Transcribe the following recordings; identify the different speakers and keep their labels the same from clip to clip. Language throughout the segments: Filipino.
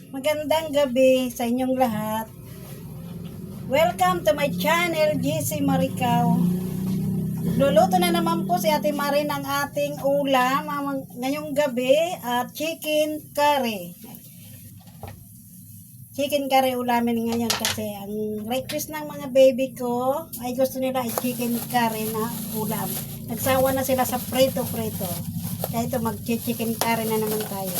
Speaker 1: Magandang gabi sa inyong lahat. Welcome to my channel, GC Maricao. Luluto na naman po si Ate Marie ng ating ulam ngayong gabi at chicken curry. Chicken curry ulamin ngayon kasi ang request ng mga baby ko ay gusto nila ay chicken curry na ulam. Nagsawa na sila sa prito-prito. Kaya ito mag-chicken curry na naman tayo.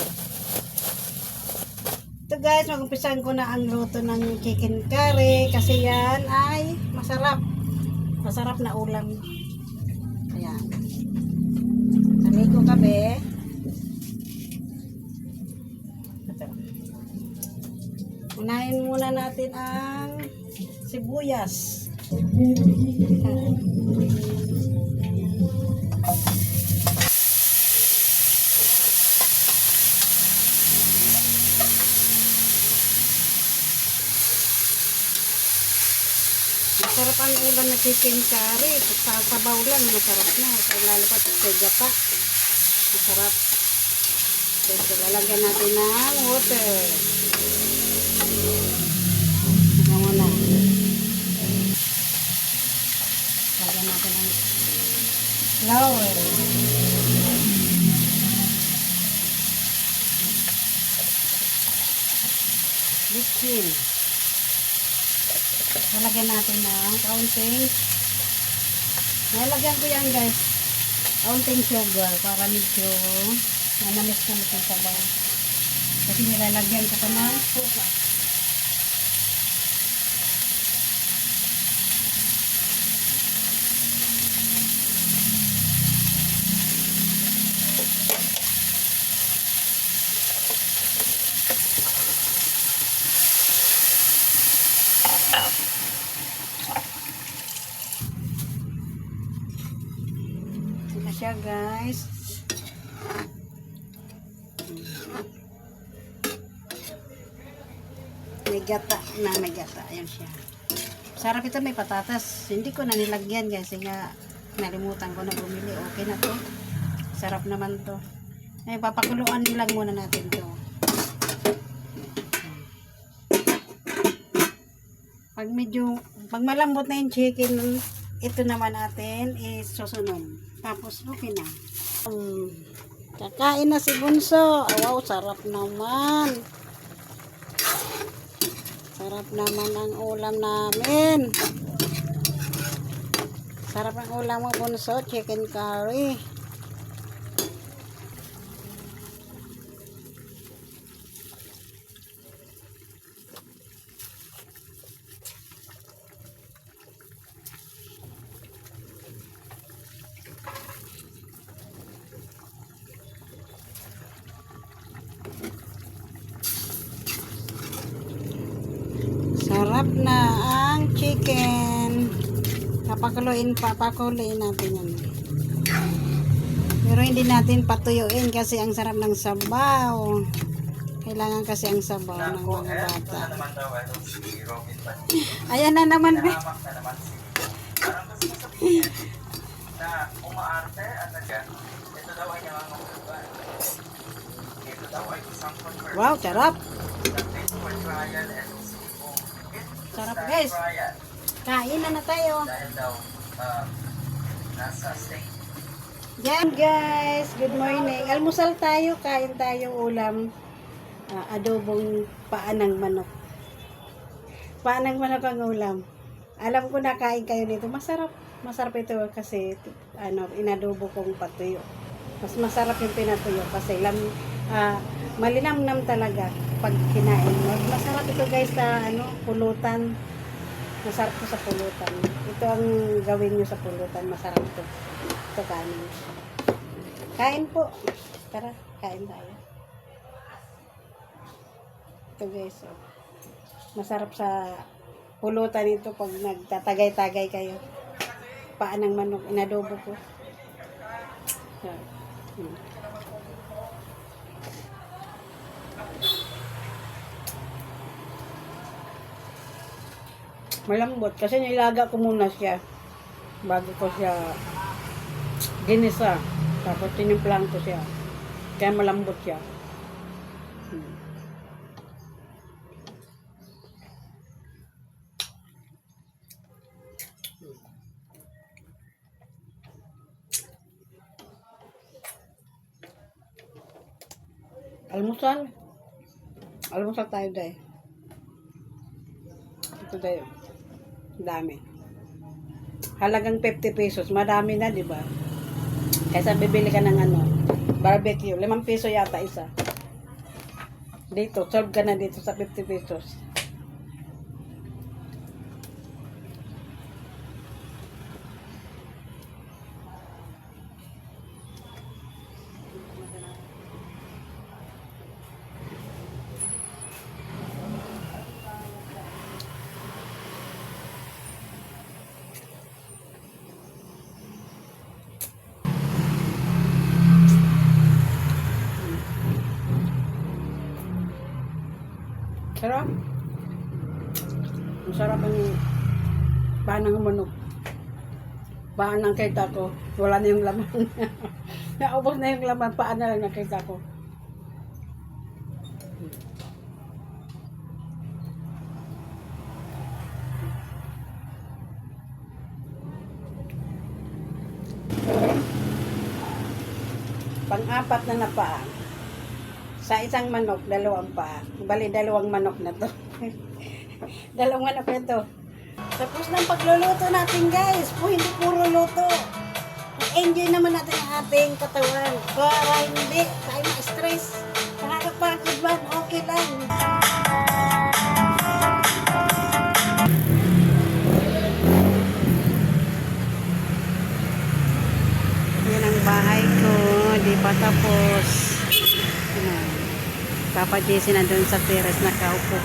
Speaker 1: Ito guys, mag-umpisan ko na ang luto ng chicken curry kasi yan ay masarap. Masarap na ulam. Ayan. Aligo kabe. Ito. Unahin muna natin ang sibuyas. Masarap ang ulam na chicken curry. Sa sabaw lang, masarap na. So, lalo pa sa gata. Masarap. So, lalagyan natin ng water. Ito muna. Lagyan natin ng flour. Bitchin. Lalagyan natin ng kaunting, nalagyan ko yan guys, kaunting sugar para medyo manamis na itong sabaw kasi nilalagyan ko pa ng suka. Siya guys, may gata na, may gata, ayan siya. Sarap ito, may patatas. Hindi ko na nilagyan guys, nga nalimutan ko na bumili. Okay na to, sarap naman to. Ay, papakuluan lang muna natin to. Pag malambot na yung chicken, ito naman natin is susunod. Tapos okay na. Kakain na si Bunso. Wow, sarap naman. Sarap naman ang ulam namin. Sarap ang ulam mo, Bunso, chicken curry. Sarap na ang chicken. Papakuloyin natin yan. Pero hindi natin patuyuin kasi ang sarap ng sabaw. Kailangan kasi ang sabaw ng mga bata. Ayan na naman. Wow, sarap. Sarap guys. Kain na tayo. Yan guys, good morning. Almusal tayo, kain tayo ulam. Adobong paa ng manok. Paa ng manok ang ulam. Alam ko na kain kayo nito. Masarap. Masarap ito kasi inadobo kong patuyo. Mas masarap yung pinatuyo kasi malinamnam talaga pag kinain mo. Masarap ito guys sa pulutan. Masarap ito sa pulutan. Ito ang gawin nyo sa pulutan. Masarap ito. Ito kanin. Kain po. Tara, kain tayo. Ito guys. Masarap sa pulutan ito pag nagtatagay-tagay kayo. Paa ng manok. Inadobo ko. Malambot kasi nilaga ko muna siya bago ko siya ginisa, tapos tinimplang ko siya kaya malambot siya. Almusal. Almusal tayo dahil. Ito tayo. Dami. Halagang 50 pesos. Madami na, di ba? Kaysa bibili ka ng ano, barbecue. 5 piso yata isa. Dito, solve ka na dito sa 50 pesos. Sarap. Masarap ang panang manok. Paan ang kita ko. Wala na yung laman. Naubos na yung laman. Paan na lang nakita ko. Pang-apat na paa. Sa isang manok, 2 paa. Bali, 2 manok na to. 2 manok na to. Tapos ng pagluluto natin, guys. Hindi puro luto. Enjoy naman natin ang ating katawan. Para hindi tayo ma-stress. Nakakapagod man, okay lang. Yan ang bahay ko. Di pa tapos. Papa Jesse nandun sa terrace nakaupo.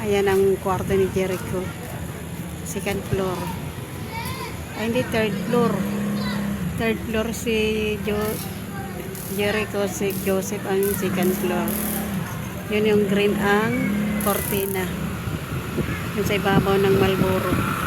Speaker 1: Ayan ang kwarto ni Jericho. Second floor. Ay, hindi, third floor. Third floor si Jericho, si Joseph ang second floor. Yun yung green ang cortina. Yun sa ibabaw ng Marlboro.